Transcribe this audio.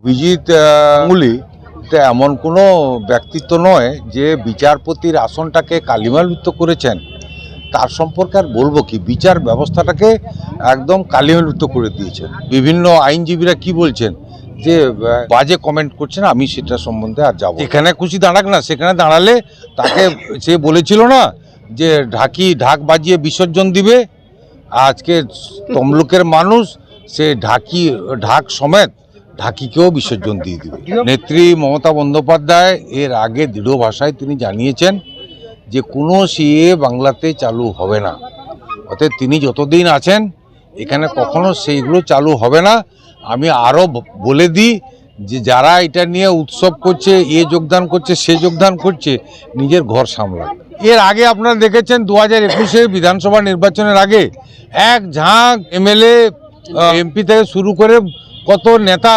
অভিজিৎ গাঙ্গুলি এটা এমন কোনো ব্যক্তিত্ব নয় যে বিচারপতির আসনটাকে কালিমালিপ্ত করেছেন। তার সম্পর্কে আর বলবো কি, বিচার ব্যবস্থাটাকে একদম কালিমালিপ্ত করে দিয়েছেন। বিভিন্ন আইনজীবীরা কি বলছেন যে বাজে কমেন্ট করছেন, আমি সেটা সম্বন্ধে আর যাবো। এখানে খুশি দাঁড়াক না, সেখানে দাঁড়ালে তাকে সে বলেছিল না যে ঢাক বাজিয়ে বিসর্জন দিবে। আজকে তমলুকের মানুষ সে ঢাক সমেত ঢাকিকেও বিসর্জন দিয়ে দিবে। নেত্রী মমতা বন্দ্যোপাধ্যায় এর আগে দৃঢ় ভাষায় তিনি জানিয়েছেন যে কোনো সিএ বাংলাতে চালু হবে না। অতএব তিনি যতদিন আছেন এখানে কখনো সেইগুলো চালু হবে না। আমি আরও বলে দিই যে যারা এটা নিয়ে উৎসব করছে, যোগদান করছে, সে যোগদান করছে, নিজের ঘর সামলান। এর আগে আপনারা দেখেছেন 2021-এ বিধানসভা নির্বাচনের আগে এক ঝাঁক এমএলএ, এমপি থেকে শুরু করে কত নেতা